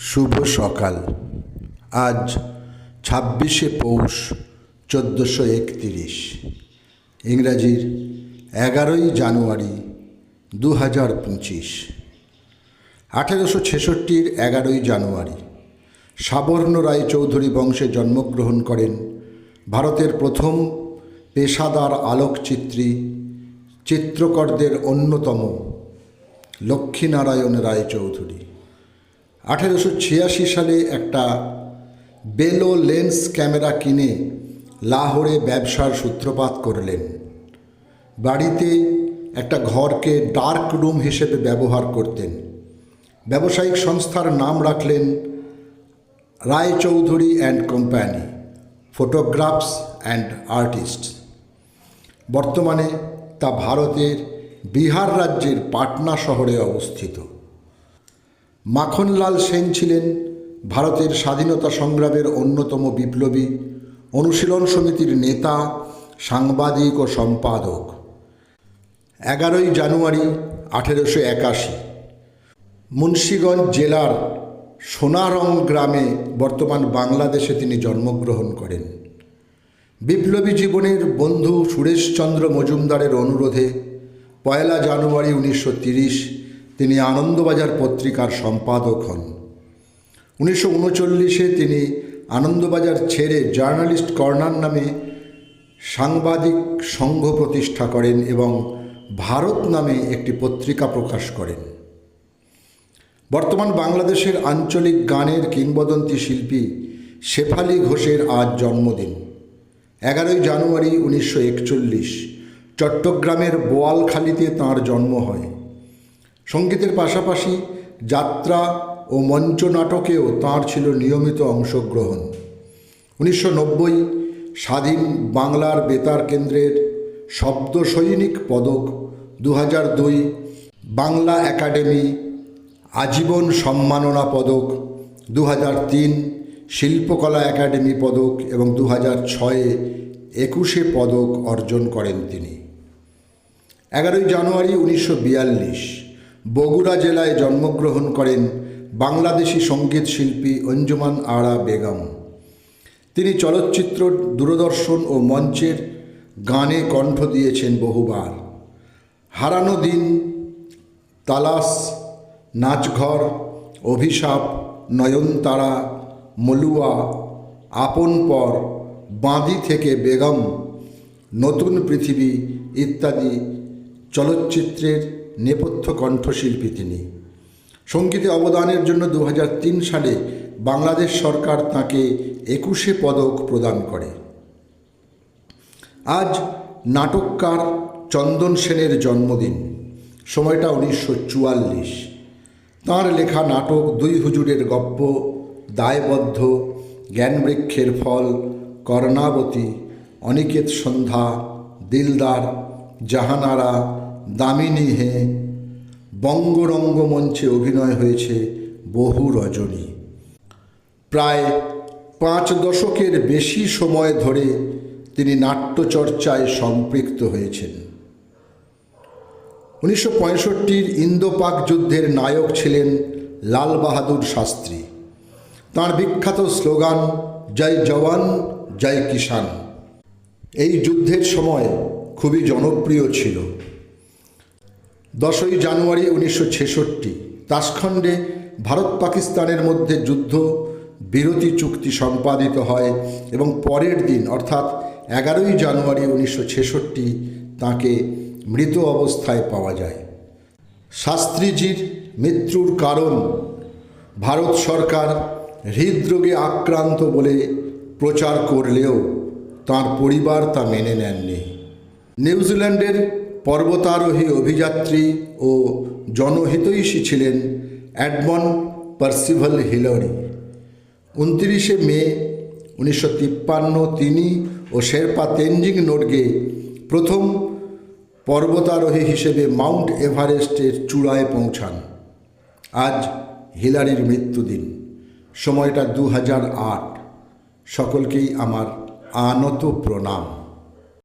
শুভ সকাল। আজ 26শে পৌষ 1431, ইংরাজির 11ই জানুয়ারি 2025। 1866-র 11ই জানুয়ারি সাবর্ণ রায়চৌধুরী বংশে জন্মগ্রহণ করেন ভারতের প্রথম পেশাদার আলোকচিত্রী, চিত্রকরদের অন্যতম লক্ষ্মীনারায়ণ রায়চৌধুরী। 1886 সালে একটা বেলো লেন্স ক্যামেরা কিনে লাহোরে ব্যবসার সূত্রপাত করলেন। বাড়িতে একটা ঘরকে ডার্ক রুম হিসেবে ব্যবহার করতেন। ব্যবসায়িক সংস্থার নাম রাখলেন Raychaudhuri and company, photographs and artists. বর্তমানে তা ভারতের বিহার রাজ্যের পাটনা শহরে অবস্থিত। মাখনলাল সেন ছিলেন ভারতের স্বাধীনতা সংগ্রামের অন্যতম বিপ্লবী, অনুশীলন সমিতির নেতা, সাংবাদিক ও সম্পাদক। 11ই জানুয়ারি 1881 মুন্সিগঞ্জ জেলার সোনারং গ্রামে বর্তমান বাংলাদেশে তিনি জন্মগ্রহণ করেন। বিপ্লবী জীবনের বন্ধু সুরেশচন্দ্র মজুমদারের অনুরোধে 1 জানুয়ারি 1930 তিনি আনন্দবাজার পত্রিকার সম্পাদক হন। 1939-এ তিনি আনন্দবাজার ছেড়ে জার্নালিস্ট কর্নার নামে সাংবাদিক সংঘ প্রতিষ্ঠা করেন এবং ভারত নামে একটি পত্রিকা প্রকাশ করেন। বর্তমান বাংলাদেশের আঞ্চলিক গানের কিংবদন্তি শিল্পী শেফালি ঘোষের আজ জন্মদিন। 11ই জানুয়ারি 1941 চট্টগ্রামের বোয়ালখালীতে তাঁর জন্ম হয়। সঙ্গীতের পাশাপাশি যাত্রা ও মঞ্চনাটকেও তাঁর ছিল নিয়মিত অংশগ্রহণ। 1990 স্বাধীন বাংলার বেতার কেন্দ্রের শব্দ সৈনিক পদক, 2002 বাংলা একাডেমি আজীবন সম্মাননা পদক, 2003 শিল্পকলা একাডেমি পদক এবং 2006 21শে পদক অর্জন করেন তিনি। 11ই জানুয়ারি 1942 বগুড়া জেলায় জন্মগ্রহণ করেন বাংলাদেশি সঙ্গীত শিল্পী অঞ্জুমান আরা বেগম। তিনি চলচ্চিত্র, দূরদর্শন ও মঞ্চের গানে কণ্ঠ দিয়েছেন বহুবার। হারানো দিন, তালাশ, নাচঘর, অভিশাপ, নয়নতারা, মলুয়া, আপন পর, বাঁধি থেকে বেগম, নতুন পৃথিবী ইত্যাদি চলচ্চিত্রের নেপথ্য কণ্ঠশিল্পী তিনি। সঙ্গীতে অবদানের জন্য 2003 সালে বাংলাদেশ সরকার তাঁকে 21শে পদক প্রদান করে। আজ নাটককার চন্দন সেনের জন্মদিন। সময়টা 1944। তাঁর লেখা নাটক 2 হুজুরের গপ্প, দায়বদ্ধ, জ্ঞানবৃক্ষের ফল, কর্ণাবতী, অনিকেত সন্ধ্যা, দিলদার, জাহানারা, দামিনী হে, বঙ্গরঙ্গ মঞ্চে অভিনয় হয়েছে বহু রজনী। প্রায় 5 দশকের বেশি সময় ধরে তিনি নাট্যচর্চায় সম্পৃক্ত হয়েছেন। 1965 ইন্দো-পাক যুদ্ধের নায়ক ছিলেন লাল বাহাদুর শাস্ত্রী। তাঁর বিখ্যাত স্লোগান জয় জওয়ান জয় কিষাণ এই যুদ্ধের সময় খুবই জনপ্রিয় ছিল। 10ই জানুয়ারি 1966 তাশখণ্ডে ভারত পাকিস্তানের মধ্যে যুদ্ধ বিরতি চুক্তি সম্পাদিত হয় এবং পরের দিন অর্থাৎ 11ই জানুয়ারি 1966 তাঁকে মৃত অবস্থায় পাওয়া যায়। শাস্ত্রীজির মৃত্যুর কারণ ভারত সরকার হৃদরোগে আক্রান্ত বলে প্রচার করলেও তাঁর পরিবার তা মেনে নেননি। নিউজিল্যান্ডের পর্বতারোহী অভিযাত্রী ও জনহিতৈষী ছিলেন এডমন্ড পার্সিভাল হিলারি। 29শে মে 1953 তিনি ও শেরপা তেনজিং নোরগে প্রথম পর্বতারোহী হিসেবে মাউন্ট এভারেস্টের চূড়ায় পৌঁছান। আজ হিলারির মৃত্যুদিন। সময়টা 2008। সকলকেই আমার আনত প্রণাম।